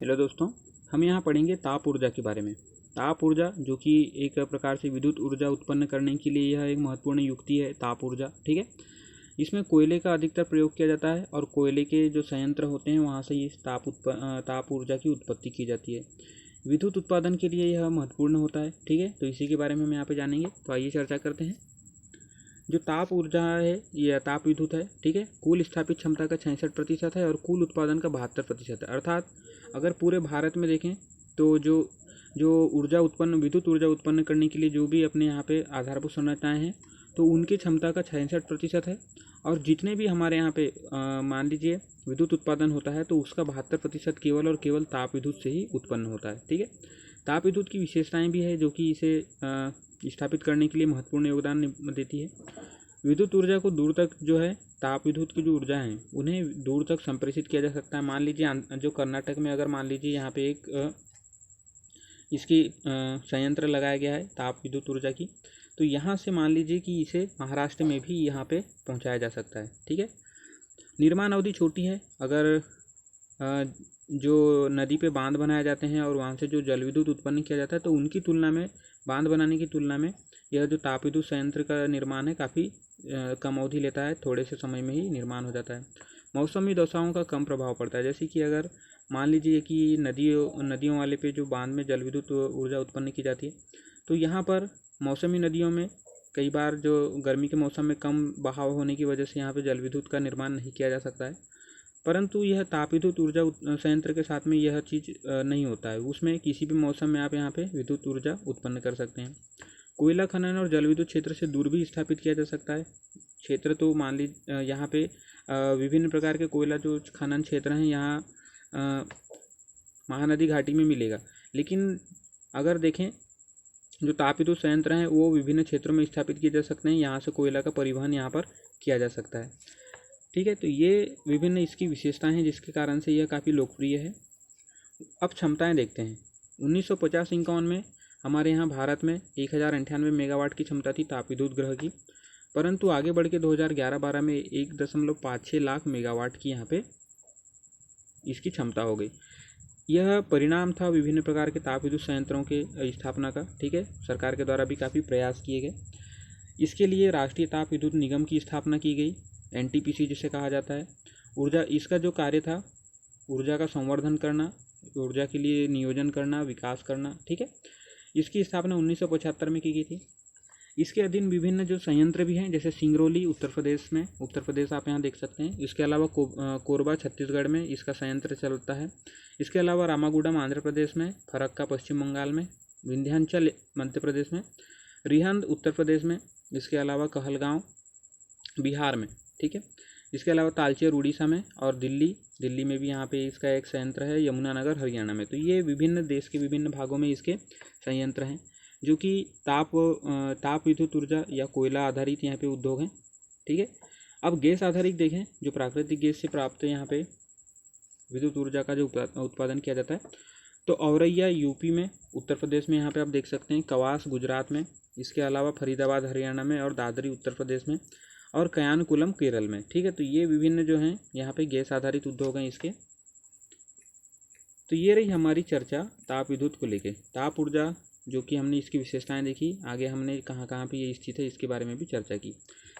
Hello दोस्तों, हम यहाँ पढ़ेंगे ताप ऊर्जा के बारे में। ताप ऊर्जा जो कि एक प्रकार से विद्युत ऊर्जा उत्पन्न करने के लिए यह एक महत्वपूर्ण युक्ति है। ताप ऊर्जा, ठीक है। इसमें कोयले का अधिकतर प्रयोग किया जाता है और कोयले के जो संयंत्र होते हैं वहाँ से इस ताप ऊर्जा की उत्पत्ति की जाती है। विद्युत उत्पादन के लिए यह महत्वपूर्ण होता है, ठीक है। तो इसी के बारे में हम यहाँ पे जानेंगे। तो आइए चर्चा करते हैं। जो ताप ऊर्जा है यह ताप विद्युत है, ठीक है। कुल स्थापित क्षमता का 66% है और कुल उत्पादन का 72% है। अर्थात अगर पूरे भारत में देखें तो जो विद्युत ऊर्जा उत्पन्न करने के लिए जो भी अपने यहाँ पे आधारभूत संरचनाएँ हैं तो उनकी क्षमता का 66% है। और जितने भी हमारे यहाँ पे मान लीजिए विद्युत उत्पादन होता है तो उसका 72% केवल और केवल ताप विद्युत से ही उत्पन्न होता है, ठीक है। ताप विद्युत की विशेषताएं भी है जो कि इसे स्थापित करने के लिए महत्वपूर्ण योगदान देती है। विद्युत ऊर्जा को दूर तक जो है ताप विद्युत की जो ऊर्जा है उन्हें दूर तक संप्रेषित किया जा सकता है। मान लीजिए जो कर्नाटक में अगर मान लीजिए यहाँ पे एक इसकी संयंत्र लगाया गया है ताप विद्युत ऊर्जा की, तो यहाँ से मान लीजिए कि इसे महाराष्ट्र में भी यहाँ पे पहुँचाया जा सकता है, ठीक है। निर्माण अवधि छोटी है। अगर जो नदी पे बांध बनाए जाते हैं और वहाँ से जो जल विद्युत उत्पन्न किया जाता है तो उनकी तुलना में बांध बनाने की तुलना में यह जो ताप विद्युत संयंत्र का निर्माण है काफ़ी कम अवधि लेता है। थोड़े से समय में ही निर्माण हो जाता है। मौसमी दशाओं का कम प्रभाव पड़ता है। जैसे कि अगर मान लीजिए कि नदियों वाले पे जो बांध में जल विद्युत ऊर्जा उत्पन्न की जाती है तो यहाँ पर मौसमी नदियों में कई बार जो गर्मी के मौसम में कम बहाव होने की वजह से यहाँ पे जल विद्युत का निर्माण नहीं किया जा सकता है। परंतु यह ताप विद्युत ऊर्जा संयंत्र के साथ में यह चीज़ नहीं होता है। उसमें किसी भी मौसम में आप यहाँ पे विद्युत ऊर्जा उत्पन्न कर सकते हैं। कोयला खनन और जल विद्युत क्षेत्र से दूर भी स्थापित किया जा सकता है। क्षेत्र तो मान लीजिए यहाँ पे विभिन्न प्रकार के कोयला जो खनन क्षेत्र हैं यहाँ महानदी घाटी में मिलेगा। लेकिन अगर देखें जो ताप विद्युत संयंत्र हैं वो विभिन्न क्षेत्रों में स्थापित किए जा सकते हैं। यहाँ से कोयला का परिवहन यहाँ पर किया जा सकता है, ठीक है। तो ये विभिन्न इसकी विशेषताएं हैं जिसके कारण से यह काफ़ी लोकप्रिय है। अब क्षमताएं देखते हैं। 1950-51 में हमारे यहाँ भारत में 1098 मेगावाट की क्षमता थी ताप विद्युत गृह की, परंतु आगे बढ़ के 2011-12 में 1.56 लाख मेगावाट की यहाँ पे इसकी क्षमता हो गई। यह परिणाम था विभिन्न प्रकार के ताप विद्युत संयंत्रों के स्थापना का, ठीक है। सरकार के द्वारा भी काफ़ी प्रयास किए गए। इसके लिए राष्ट्रीय ताप विद्युत निगम की स्थापना की गई, NTPC जिसे कहा जाता है। इसका जो कार्य था ऊर्जा का संवर्धन करना, ऊर्जा के लिए नियोजन करना, विकास करना, ठीक है। इसकी स्थापना 1975 में की गई थी। इसके अधीन विभिन्न जो संयंत्र भी हैं जैसे सिंगरौली उत्तर प्रदेश आप यहाँ देख सकते हैं। इसके अलावा कोरबा छत्तीसगढ़ में इसका संयंत्र चलता है। इसके अलावा रामागुडम आंध्र प्रदेश में, फरक्का पश्चिम बंगाल में, विंध्याचल मध्य प्रदेश में, रिहंद उत्तर प्रदेश में, इसके अलावा कहलगांव बिहार में, ठीक है। इसके अलावा तालचेर उड़ीसा में और दिल्ली में भी यहाँ पे इसका एक संयंत्र है, यमुनानगर हरियाणा में। तो ये विभिन्न देश के विभिन्न भागों में इसके संयंत्र हैं जो कि ताप विद्युत ऊर्जा या कोयला आधारित यहाँ पे उद्योग हैं, ठीक है। अब गैस आधारित देखें, जो प्राकृतिक गैस से प्राप्त यहाँ पे विद्युत ऊर्जा का जो उत्पादन किया जाता है तो औरैया यूपी में, उत्तर प्रदेश में यहाँ पे आप देख सकते हैं, कवास गुजरात में, इसके अलावा फरीदाबाद हरियाणा में और दादरी उत्तर प्रदेश में और कयानकुलम केरल में, ठीक है। तो ये विभिन्न जो हैं यहाँ पे गैस आधारित उद्योग हैं इसके। तो ये रही हमारी चर्चा ताप विद्युत को लेके। ताप ऊर्जा जो कि हमने इसकी विशेषताएं देखी, आगे हमने कहाँ कहाँ पे ये स्थित है इसके बारे में भी चर्चा की।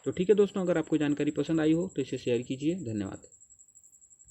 तो ठीक है दोस्तों, अगर आपको जानकारी पसंद आई हो तो इसे शेयर कीजिए। धन्यवाद।